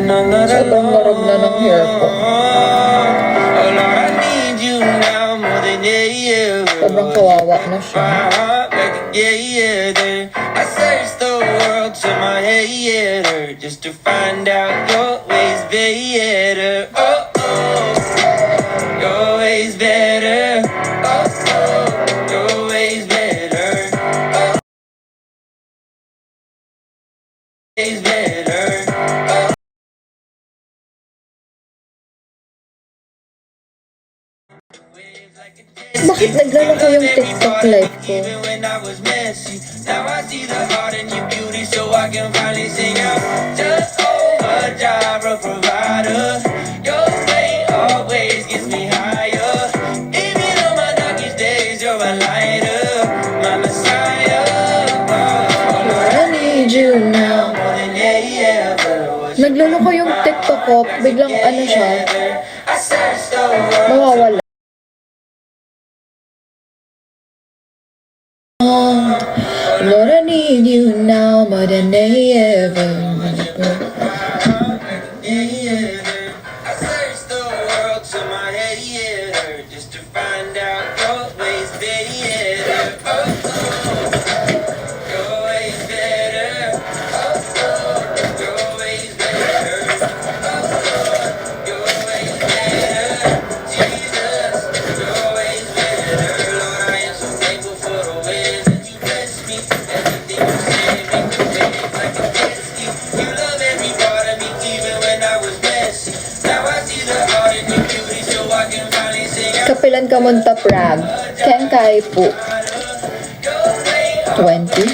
Sobrang larag na ng hair ko. Sobrang kawawa na siya. I searched the world to my head just to find out your ways better. Oh, oh, your ways better. Oh, oh, your ways better. Oh, ways better. Bakit naglaro ko yung TikTok live ko? Now I see the heart in your beauty, so I can finally sing out. Jehovah Jireh, provider. Your way always gets me higher. Even on my darkest days, you're a lighter, my Messiah. I need you now. More than ever was. Naglaro ko yung TikTok ko, biglang ano siya, I searched the world. mawawala. Lord, I need you now more than ever. I searched the world to my head just to find out your ways better. Oh, oh, your ways better. Oh, oh, your ways better. Oh, oh, your ways better. Jesus, your ways better. Lord, I am so thankful for the ways that you bless me. Everything you say make the waves like a destiny. You love every part of me, even when I was messy. Now I see the heart in your beauty, so I can finally sing out. Kapilan ka munta prag. Ken kay po. 20.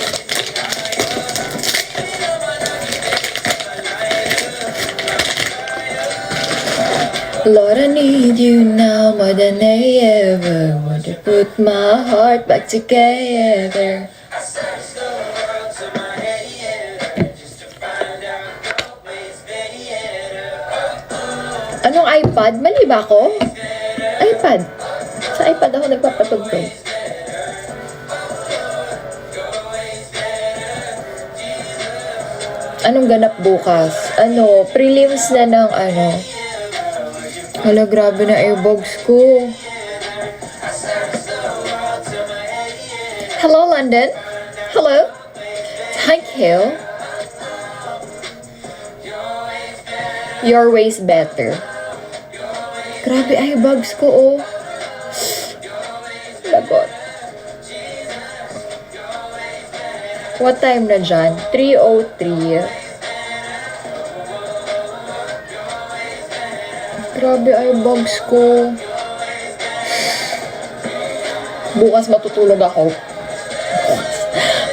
Lord, I need you now more than I ever want to put my heart back together. I searched the world to my head just to find out your ways better. Anong iPad? Mali ba ako? iPad. Sa iPad ako nagpapatugtog. Anong ganap bukas? Prelims na ng Hala, grabe na earbuds ko. Hello, London. Hello. Thank you. Your ways better. Grabe earbuds ko, oh. Lagot. What time na dyan? 3:03. Grabe earbuds ko. Bukas matutulog ako.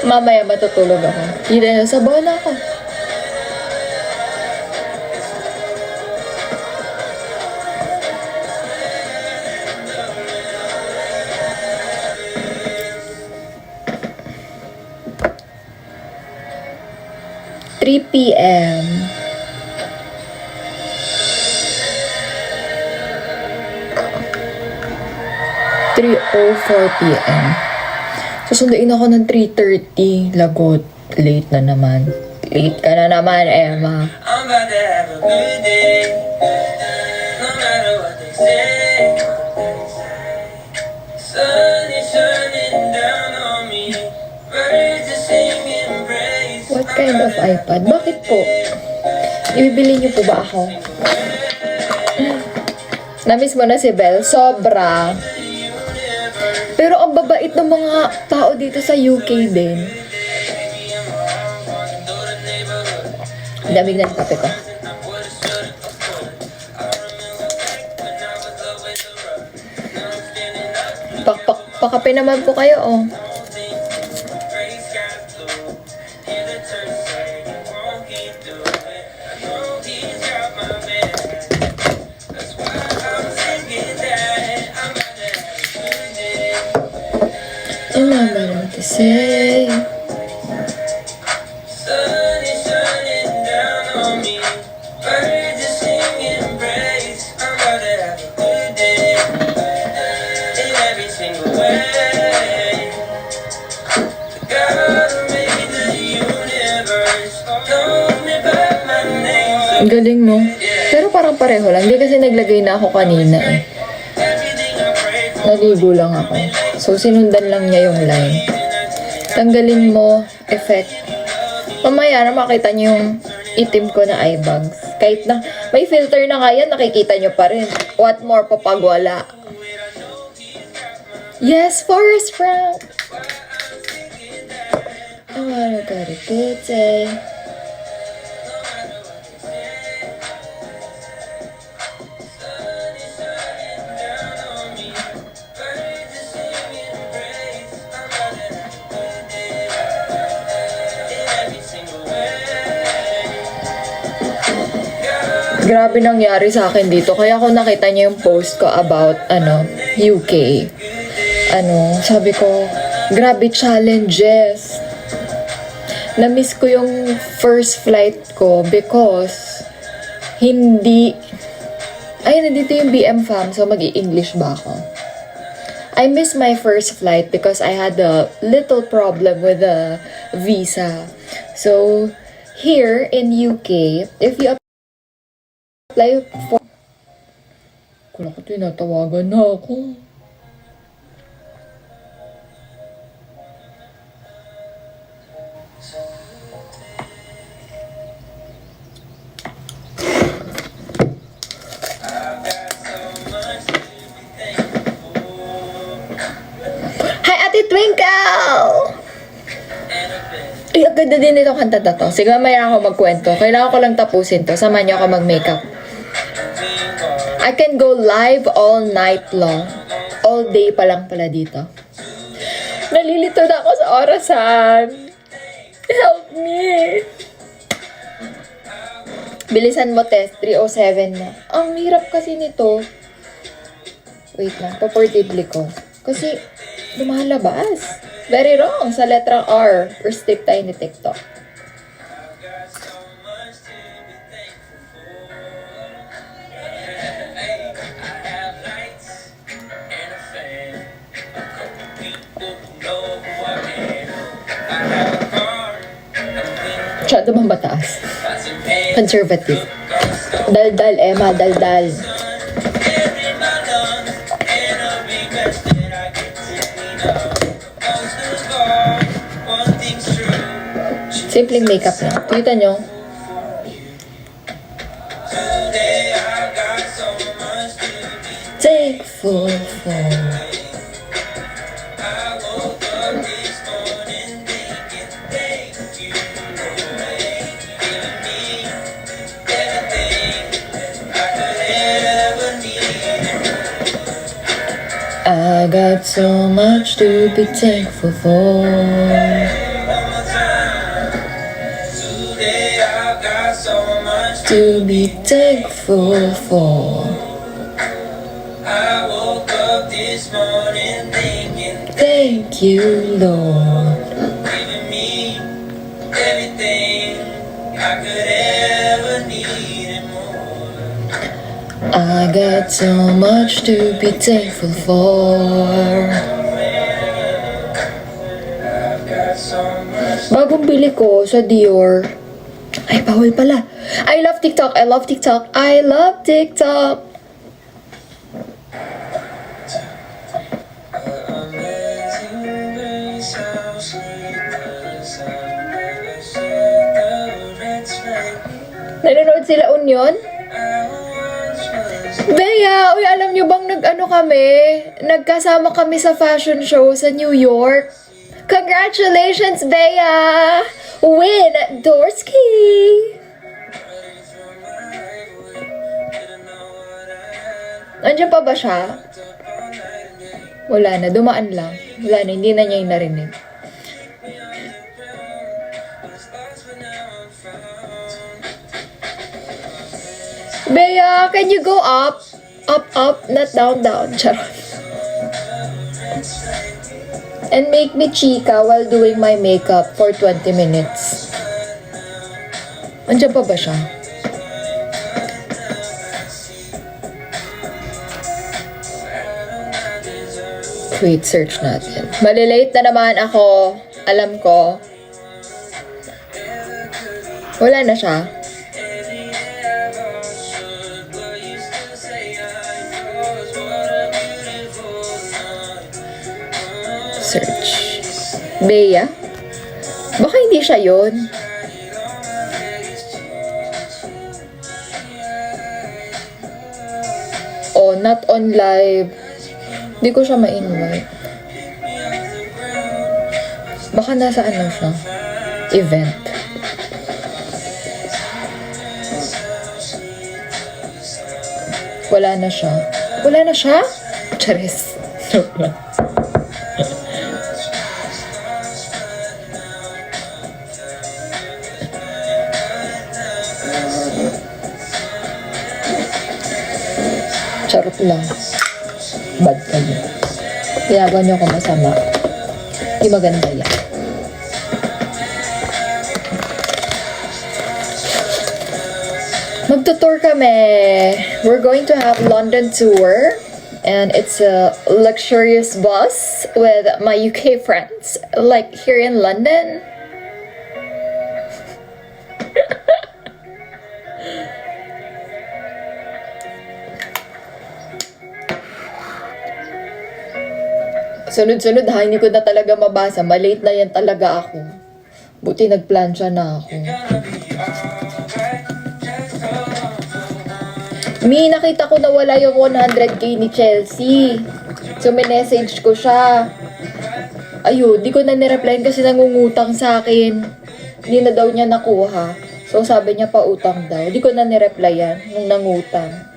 Mamaya matutulog ako. Hindi na, sabaw na ako. p.m. p.m. Susunduin ako ng 3:30. Lagot. Late na naman. Late ka na naman, Emma. I'm about to have a good day. No matter what they say. Sun is shining down on me. Birds are singing praise. What kind of iPad? Bakit po? Ibibili niyo po ba ako? Namiss mo na si Belle? Sobra. Pero ang babait ng mga tao dito sa UK din. Damig na yung kape ko. Pakape naman po kayo, oh. Remember what to say. Sun is shining down on me. Birds are singing praise. I'm about to have a good day. In every single way. The God who made the universe told me by my name. So Ang galing, no? Pero parang pareho lang. Hindi kasi naglagay na ako kanina eh. Naligo lang ako. So, sinundan lang niya yung line. Tanggalin mo, effect. Mamaya na makita niyo yung itim ko na eye bags. Kahit na, may filter na nga yan, nakikita niyo pa rin. What more pa pag wala? Yes, Forrest Frank! I wanna go to good day. Grabe nangyari sa akin dito. Kaya ako nakita niyo yung post ko about, UK. Sabi ko, grabe challenges. Na-miss ko yung first flight ko because nandito yung BM fam, so mag-i-English ba ako? I missed my first flight because I had a little problem with the visa. So, here in UK, if you apply for... Kula ko tinatawagan na ako. Hi, Ate Twinkle! Ay, ang ganda din ito kanta na to. Sige, mamaya ako magkwento. Kailangan ko lang tapusin to. Samahan niyo ako mag-makeup. I can go live all night long. All day pa lang pala dito. Nalilito na ako sa orasan. Help me! Bilisan mo, test. 3:07 na. Ang hirap kasi nito. Wait lang. Paportibly ko. Kasi, lumalabas. Very wrong sa letrang R. Restrict tayo ni TikTok. Masyado bang mataas? Conservative. Daldal, Emma, daldal. Simpleng makeup lang. Kita nyo? Thankful for. I got so much to be thankful for. To be thankful for. I woke up this morning thinking, Thank you, Lord. giving me everything I could ever need and more. I got so much to be thankful for. I've got so much. Bagong bili ko sa Dior. Ay, bawal pala. I love TikTok. I love TikTok. I love TikTok. Amazing grace, how sweet the sound never said the red flag. Nanonood sila Union? I once was Bea, uy, alam nyo bang nagkasama kami sa fashion show sa New York? Congratulations, Bea! Win Dorsky! ready for my life away. Didn't know what I had. Andiyan pa ba siya? Up all night and day. Wala na, dumaan lang. Wala na, hindi na niya yung narinig. Was lost but now I'm found. Bea, can you go up? Up, up, not down, down. Charot. And make me chika while doing my makeup for 20 minutes. Andiyan pa ba siya? Wait, search natin. Malilate na naman ako. Alam ko. Wala na siya. Search. Bea? Baka hindi siya yun. Oh, not on live. Hindi ko siya ma-invite. Baka nasa ano siya? Event. Wala na siya. Wala na siya? Charis. Joke lang. Charot lang. Bad kayo. Ginagawa niyo ako masama. Di maganda yan. Magtutour kami. We're going to have London tour. And it's a luxurious bus with my UK friends. Like here in London. Sunod-sunod ha, hindi ko na talaga mabasa. Malate na yan talaga ako. Buti nagplansya na ako. Nakita ko na wala yung 100k ni Chelsea. So, message ko siya. Ayun, di ko na nireplyan kasi nangungutang sa akin. Hindi na daw niya nakuha. So, sabi niya pa utang daw. Di ko na nireplyan nung nangutang.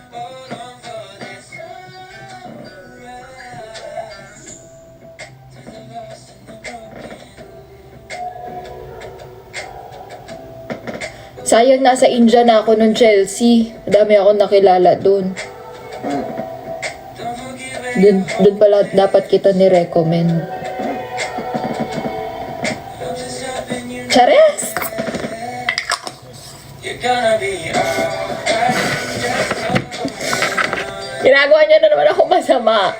Sayang nasa India na ako nung Chelsea. Dami akong nakilala dun. Dun pala dapat kita ni-recommend. Chares! Ginagawa niya na naman ako masama.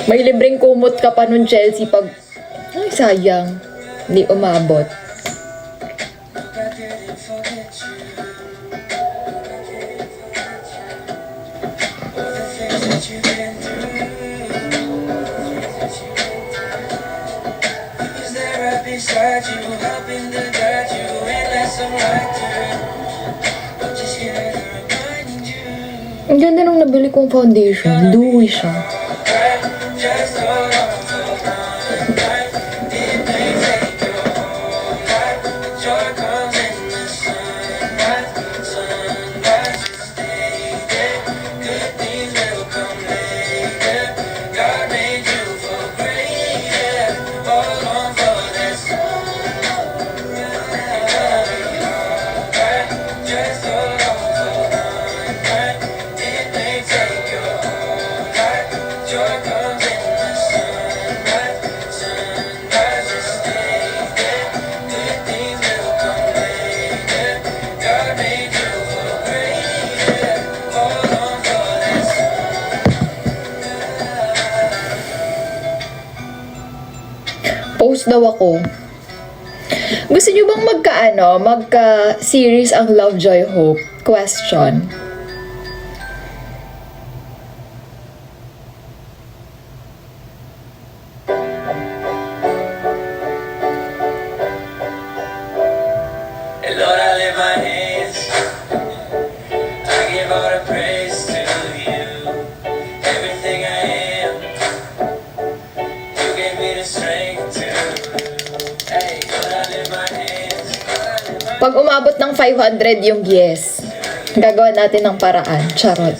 May libreng kumot ka pa nun, Chelsea, pag... Ay, sayang. Hindi umabot. Ang ganda nung nabili kong foundation. Dewy siya. Post daw ako. Gusto niyo bang magka-series ang Love, Joy, Hope? Question. Lord, I lift my hands. I give all the praise to you. Everything I am, you gave me the strength to. Hey, Lord, I lift my hands. Pag umabot ng 500 yung yes, gagawa natin ng paraan. Charot.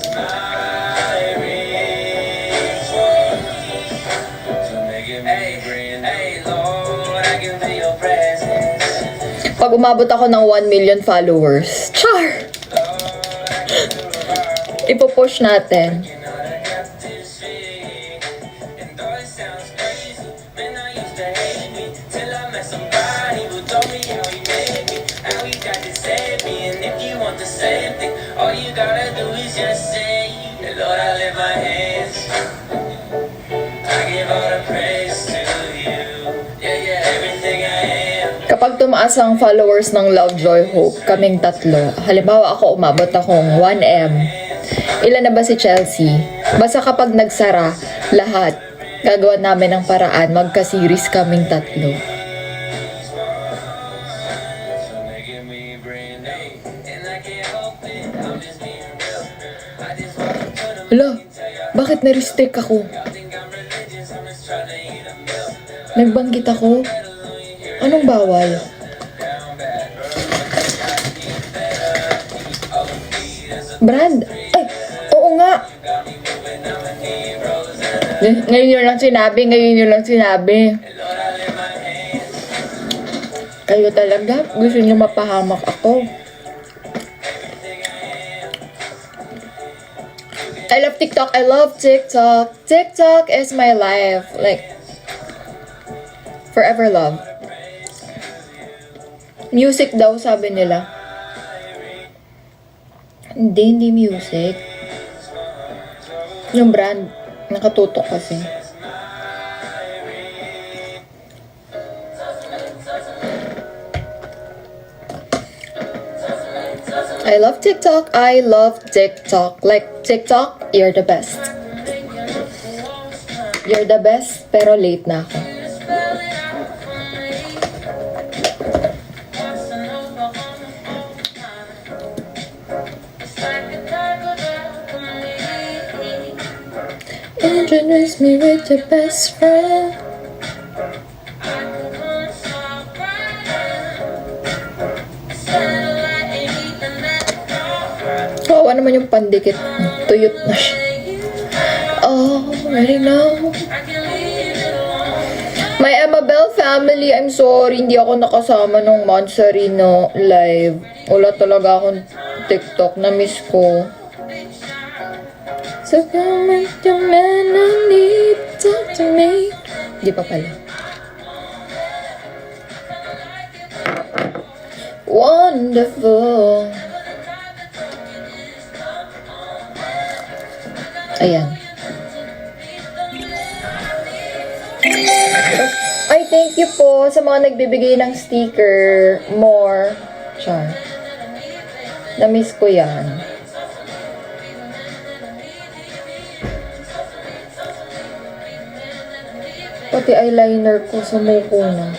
Pag umabot ako ng 1 million followers, char! Ipo-push natin. All you gotta do is just say, Lord, I lift my hands. I give all the praise to you. Yeah, yeah, everything I am. Kapag tumaas ang followers ng Love, Joy, Hope, kaming tatlo. Halimbawa ako umabot akong 1M. Ilan na ba si Chelsea? Basta kapag nagsara lahat, gagawa namin ng paraan, magka-series kaming tatlo. Making me brand new, and I can't help it. I'm just being real. I just want to put 'em Hala, bakit na-restrict ako? think I'm religious. I'm just trying to eat a meal. Nagbanggit ako? Anong bawal? Brand? Ay, oo nga. Ngayon yun lang sinabi. Kayo talaga, gusto niyo mapahamak ako. I love TikTok. I love TikTok. TikTok is my life. Like, forever love. Music daw, sabi nila. Hindi music. Yung brand, nakatutok kasi. I love TikTok. I love TikTok. Like, TikTok, you're the best. You're the best, pero late na ako. Introduce me with your best friend. Kawawa naman yung pandikit. Tuyot na siya. Already know. My Amabel family, I'm sorry, hindi ako nakasama nung Monsterino live. Wala talaga akong TikTok, na-miss ko. So come with your man, I need to talk to me. Di pa pala. Wonderful. Ayan. Ay, thank you po sa mga nagbibigay ng sticker. More. Char. Na-miss ko yan. Pati eyeliner ko sumuko na.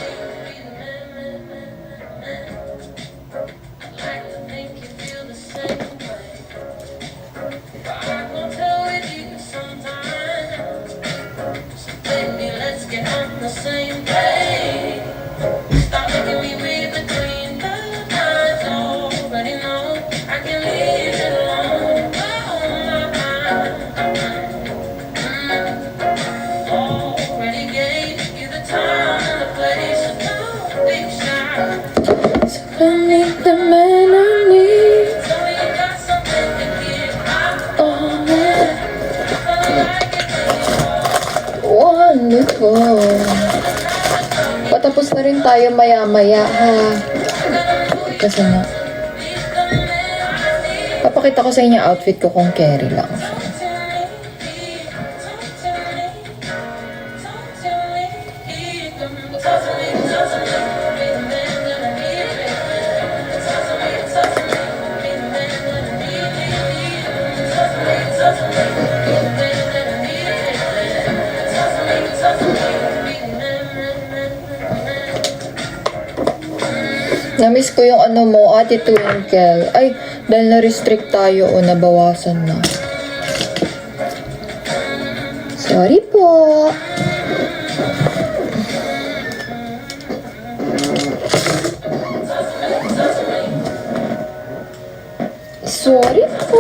The man I need. Oh, man. Wonderful. Patapos na rin tayo maya-maya, ha? Kasi nga, papakita ko sa inyo outfit ko kung carry lang siya. Na-miss ko yung ano mo, Ate Twinkle. Ay, dahil na-restrict tayo o nabawasan na. Sorry po. Sorry po.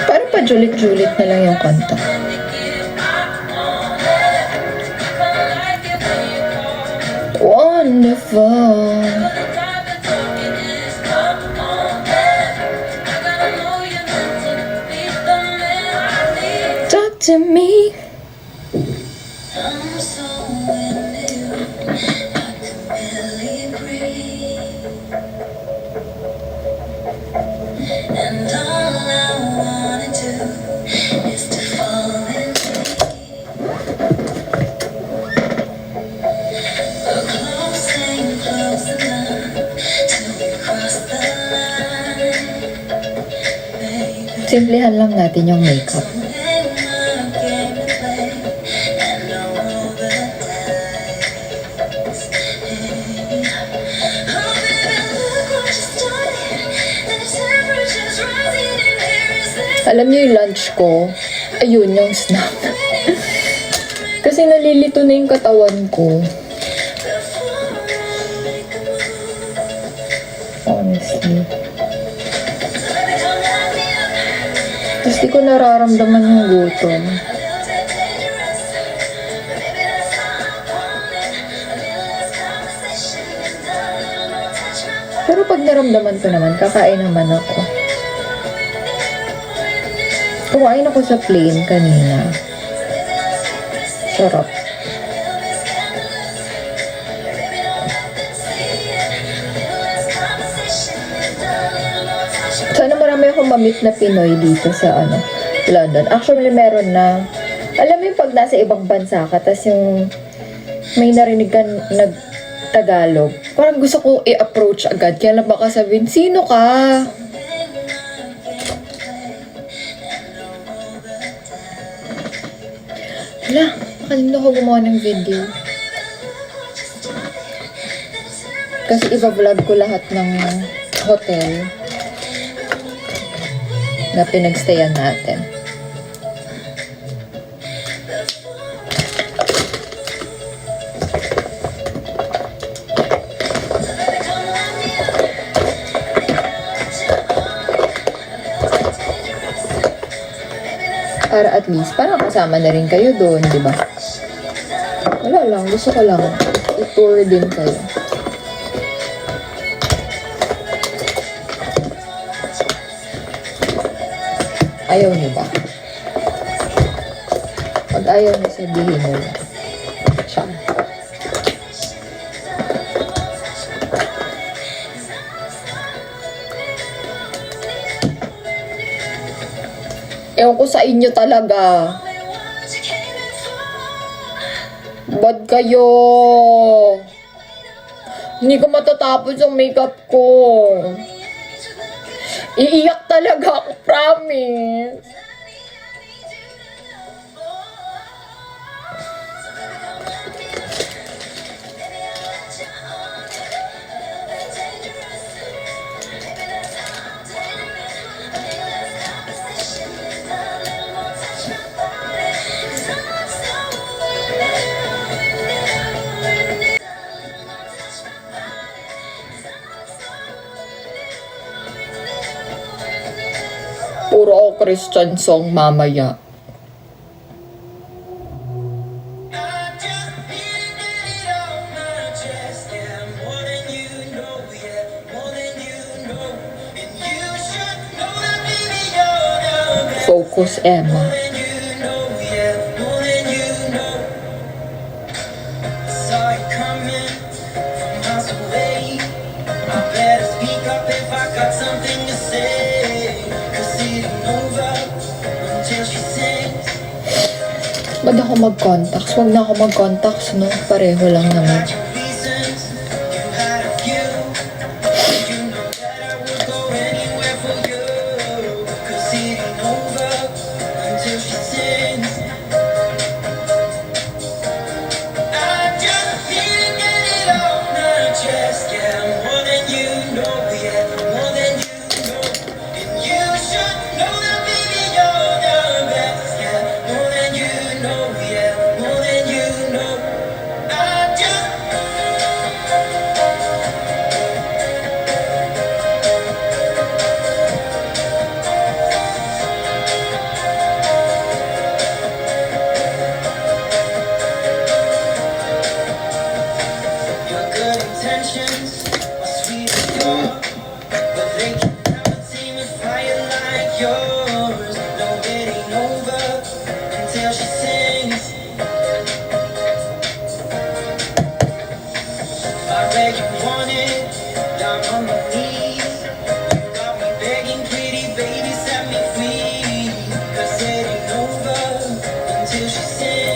Parang pa julit-julit na lang yung kanta. Wonderful. Talk to me. I'm so with you, I can barely breathe. And all I wanna do is to fall in but close ain't close enough till we cross the line, baby. Simplihan lang natin yung makeup. Alam niyo yung lunch ko, ayun yung snack. Kasi nalilito na yung katawan ko. Honestly. Tapos di ko nararamdaman yung gutom. Pero pag naramdaman ko naman, kakain naman ako. Kumain ako sa plain kanina. Sarap. Sana marami akong mamit na Pinoy dito sa London. Actually, meron na. Alam mo yung pag nasa ibang bansa ka, tas yung may narinig ka nag-Tagalog. Parang gusto ko i-approach agad. Kaya lang baka sabihin, sino ka? Hala, nakalimutan ko gumawa ng video. Kasi iba-vlog ko lahat ng hotel na pinagstayan natin. Para at least, parang kasama na rin kayo doon, di ba? Wala lang, gusto ko lang i-tour din kayo. Ayaw niyo ba? Pag ayaw niyo, sabihin niyo lang. Siya. Ewan ko sa inyo talaga. Bad kayo. Hindi ko matatapos ang makeup ko. Iiyak talaga ako, promise. Puro ako Christian song mamaya. Focus, Emma. Ba't ako mag-contacts? Huwag na ako mag-contacts, no? Pareho lang naman.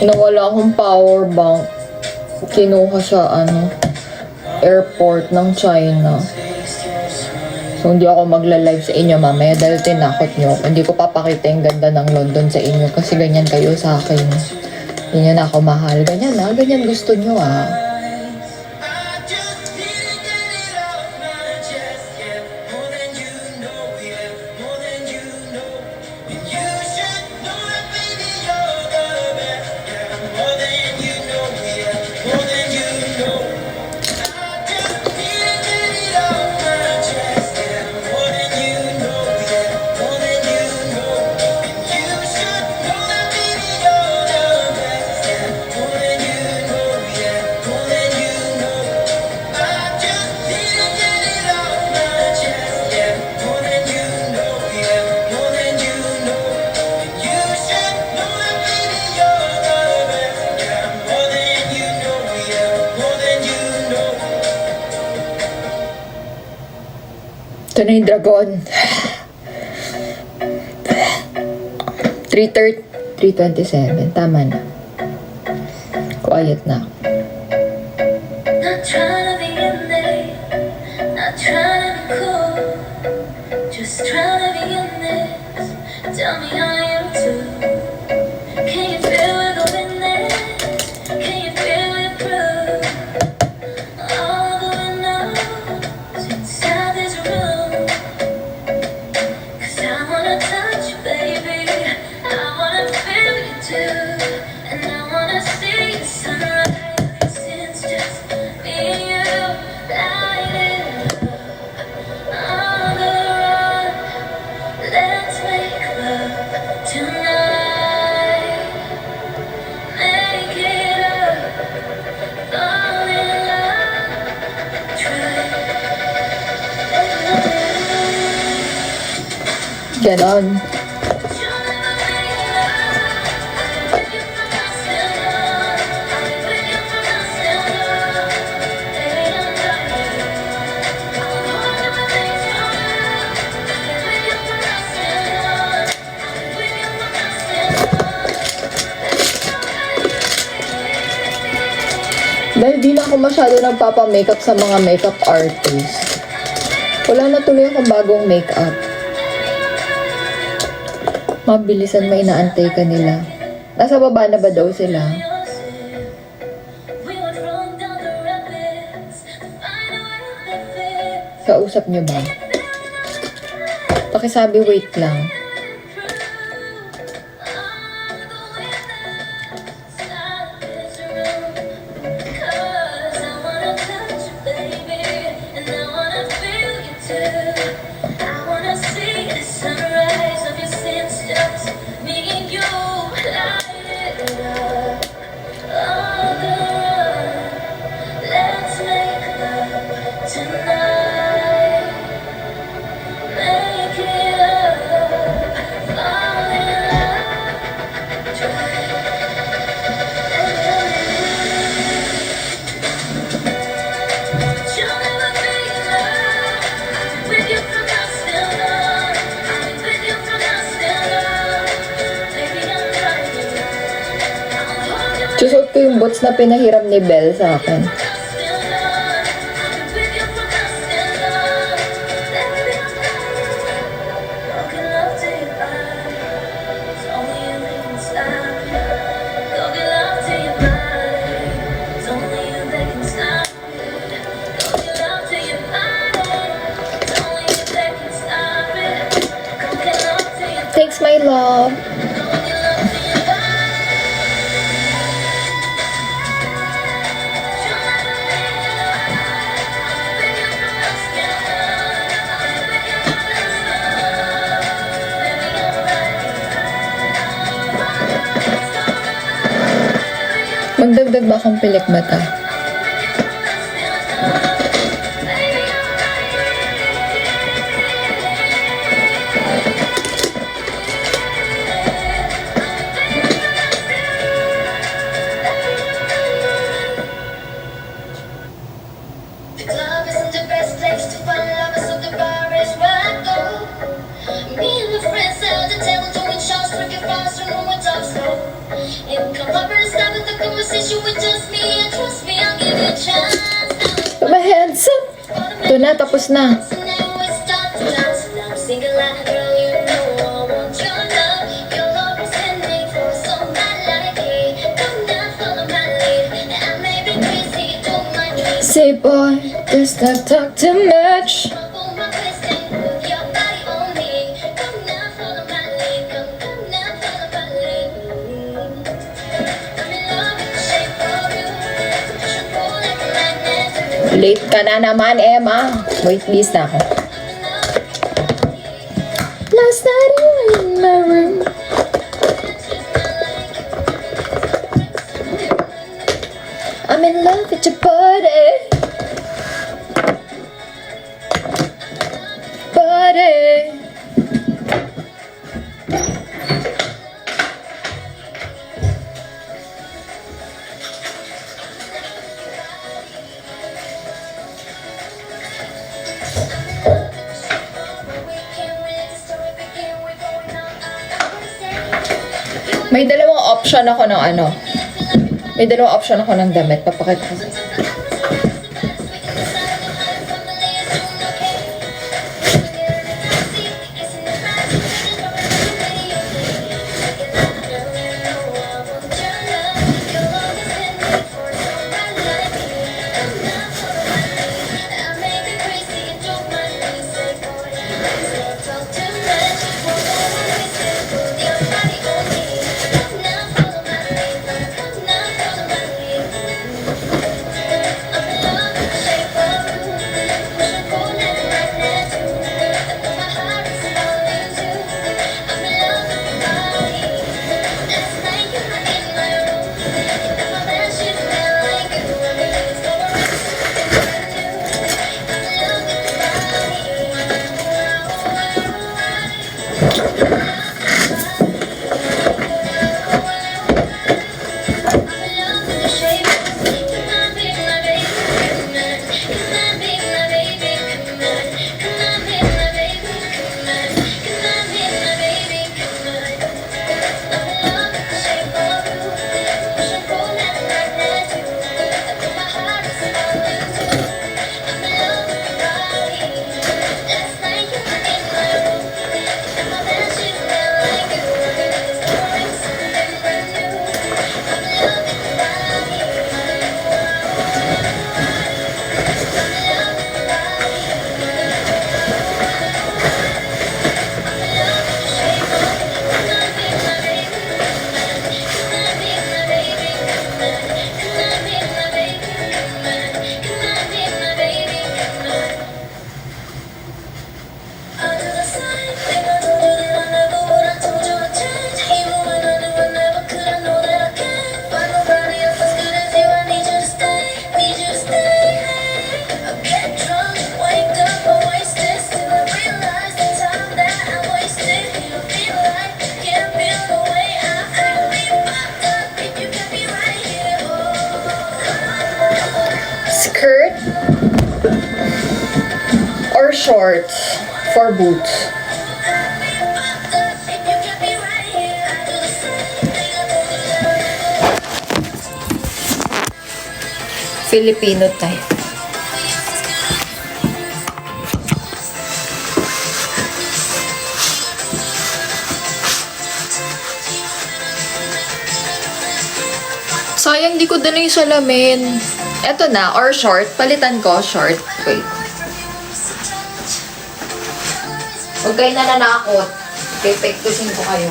Nawala akong power bank. Kinuha sa airport ng China. So, hindi ako magla-live sa inyo mamaya dahil tinakot nyo. Hindi ko papakita yung ganda ng London sa inyo kasi ganyan kayo sa akin. Ganyan ako mahal. Ganyan ganyan gusto nyo I just need to get it off my chest, yeah. More than you know, yeah. More than you know. And you should know that, baby, you're the best, yeah. More than you know, yeah. More than you know. I just need to get it off my chest, yeah. More than you know, yeah. More than you know. And you should know that, baby, you're the best, yeah. More than you know, yeah. More than you know. I just need to get it off my chest, yeah. More than you know, yeah. More than you know. And you should know that, baby, you're the best, yeah. More than you know, yeah. More than you know. Ito na yung dragon. 3:27. Tama na. Quiet na. Not trying to be in there, not trying to be cool, just trying to be in this. Tell me how you do. Can you feel the wind there? Can you feel it through all the windows inside this room? 'Cause I wanna touch you, baby. I wanna feel you too, and I wanna see the sunrise. Since just me and you light it up on the run. Let's make love tonight. Make it up, fall in love. Try. Ganon. Dahil di na ako masyado nagpapa-makeup sa mga makeup artist. Wala na tuloy akong bagong makeup. Mabilisan may inaantay ka nila. Nasa baba na ba daw sila? Kausap niyo ba? Pakisabi wait lang. I wanna see the sunrise of your sense, just me and you light it up. On the run, let's make love tonight. Make it up, fall in love, try. You'll never be alone. I'm with you from dusk till dawn. I'm with you from dusk till dawn. Baby, I'm driving. I'll hold you Susot ko yung boots na pinahiram ni Belle sa akin. from dusk till dawn. I'm with you from dusk till dawn. Baby, I'm driving. Broken love to your body. It's only you that can stop it. Broken love to your body. It's only you that can stop it. Broken love to your body. It's only you that can stop it. Broken love to your Thanks, my love. broken love to your body. You'll never be alone. I'm with you from dusk till dawn. I'm with you from dusk till dawn. Baby, I'm riding. Magdagdag ba akong pilik mata? The club isn't the best place to find lovers, so the bar is where I go. Me and my friends at the table doing shots, drinking fast, and when we talk slow. It come lovers you with just me, and trust me, I'll give you a chance. Put my hands up. Ito na, tapos na. So now we start to dance, and I'm singing like, girl, you know I want your love. Your love is sending for somebody like me. Come down, follow my lead, and I may be crazy, don't mind me. Say boy, let's not talk too much. Up on my waist and put your body on me. Come now, follow my lead. Come now, follow my lead. I'm in love with the shape of you. Push and pull like a magnet. Late ka na naman, Emma. Wait, please na ako. Last night you were in my room. I'm in love with your body. Body. May dalawang option ako ng ano. May dalawang option ako ng damit. Papakita ko. Skirt or shorts for boots? Filipino type. Sayang, di ko dala yung salamin. Eto na, or short. Palitan ko, short. Wait. Huwag kayo nananakot. Pepektusin ko kayo.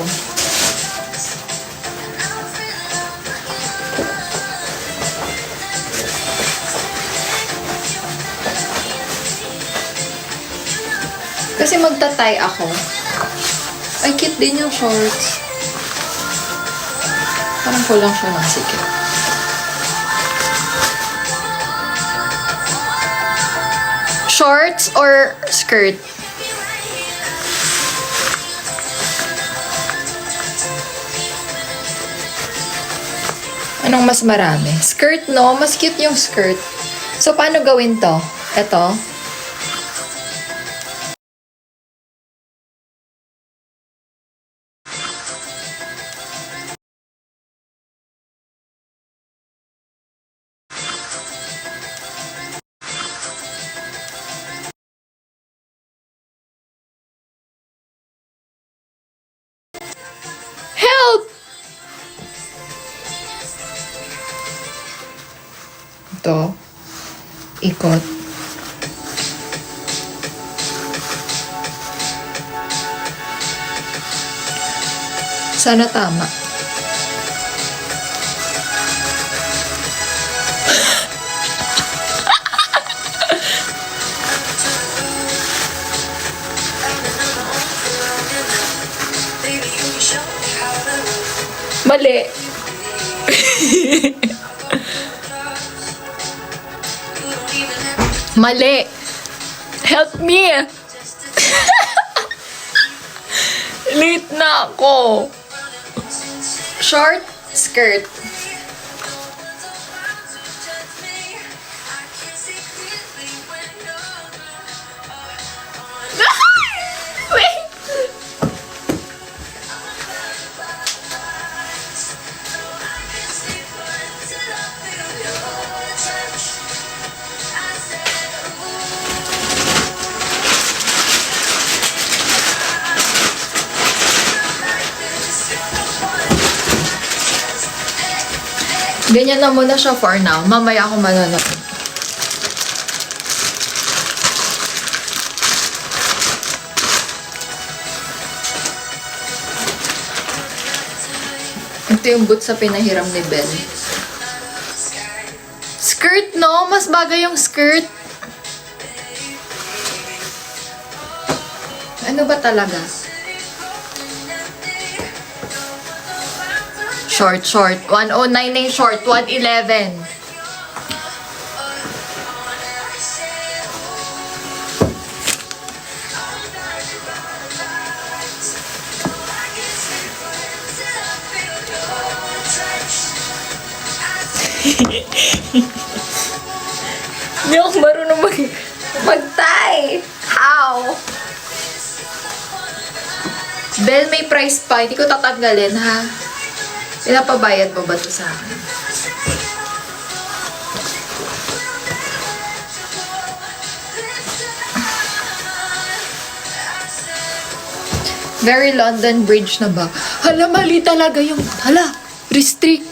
Kasi magtatay ako. Ay, cute din yung shorts. Parang kulang siya ng sikip. Shorts or skirt? Anong mas marami? Skirt, no? Mas cute yung skirt. So, paano gawin to? Ito. Help! Ito. Ikot. Sana tama. Mali. Mali. Help me. Late na ako. Short skirt. Wait. Ganyan na muna siya for now. Mamaya ako manonood. Ito yung boots sa pinahiram ni Ben. Skirt, no? Mas bagay yung skirt. Ano ba talaga? Short. 109 na yung short. 111. Hindi ako marunong mag-tie. How? Bell, may price pa. Hindi ko tatanggalin, ha? Pinapabayad mo ba ito sa akin? Very London Bridge na ba? Hala, mali talaga yung... Hala, restrict.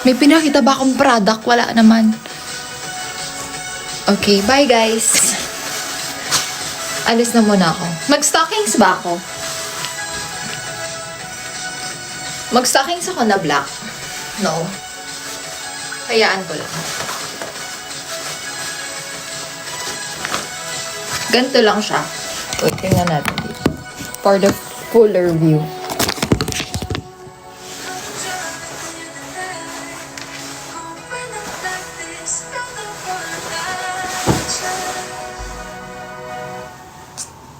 May pinakita ba akong product? Wala naman. Okay, bye guys. Alis na muna ako. Mag-stockings ba ako? Mag-stockings ako na black. No. Hayaan ko lang. Ganito lang siya. Wait, tingnan natin dito. For the fuller view.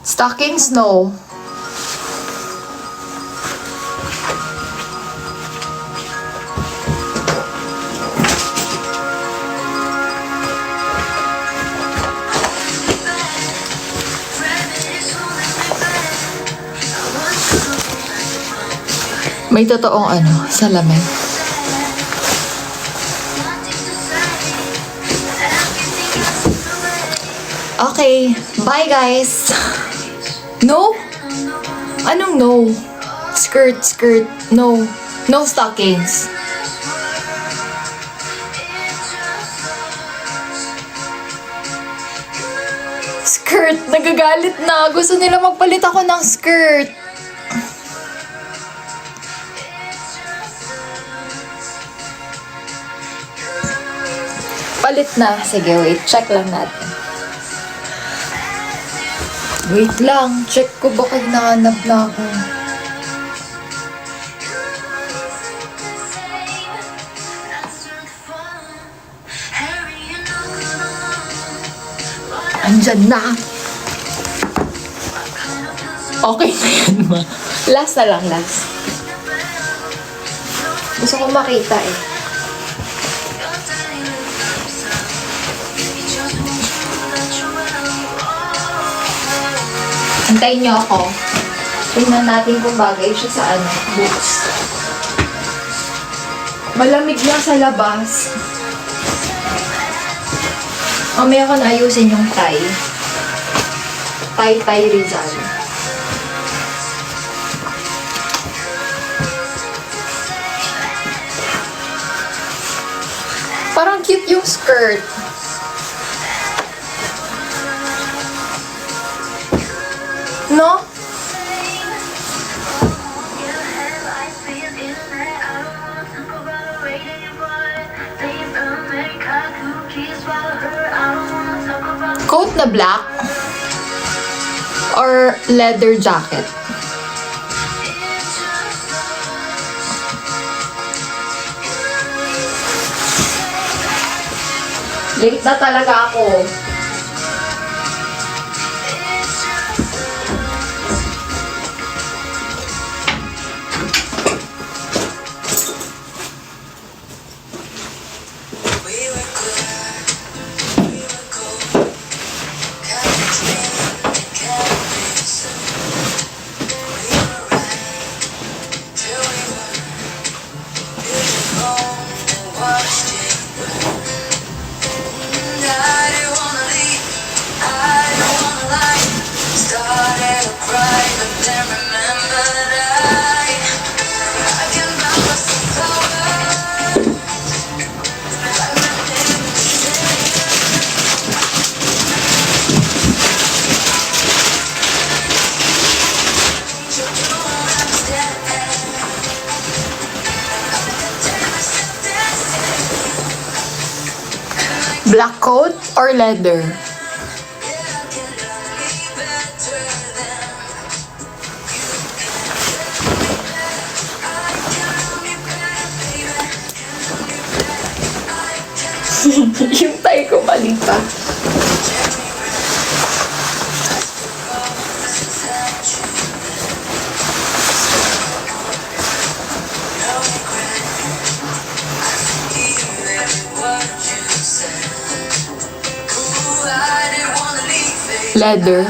Stockings, no. May totoong salamin. Okay, bye guys. No? Anong no? Skirt, no. No stockings. Skirt, nagagalit na. Gusto nila magpalit ako ng skirt. Palit na. Sige, wait. Check lang natin. Wait lang. Check ko baka hinahanap na ako. Andyan na. Okay na yan, ma. Last na lang, last. Gusto ko makita eh. Antayin niyo ako. Tingnan natin kung bagay siya sa boots. Malamig lang sa labas. Mamaya ko na ayusin yung tie. Tie Rizal. Parang cute yung skirt. No? Coat na black? Or leather jacket? Late na talaga ako. Black coat or leather? Yung tayo ko mali pa. Leather.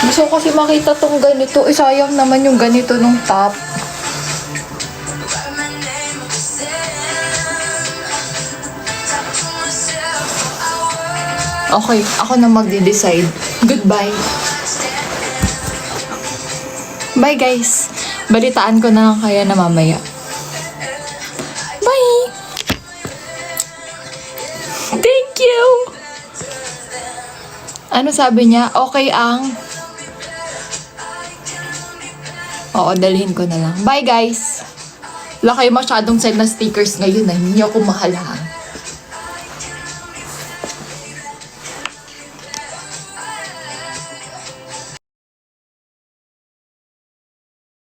Gusto ko kasi makita tong ganito. Sayang naman yung ganito nung top. Okay, ako na magde-decide. Goodbye. Bye guys. Balitaan ko na lang kaya na mamaya. Bye! Thank you! Ano sabi niya? Okay ang... Oo, dalhin ko na lang. Bye guys! Wala kayo masyadong send na stickers ngayon na hindi ako mahal ha.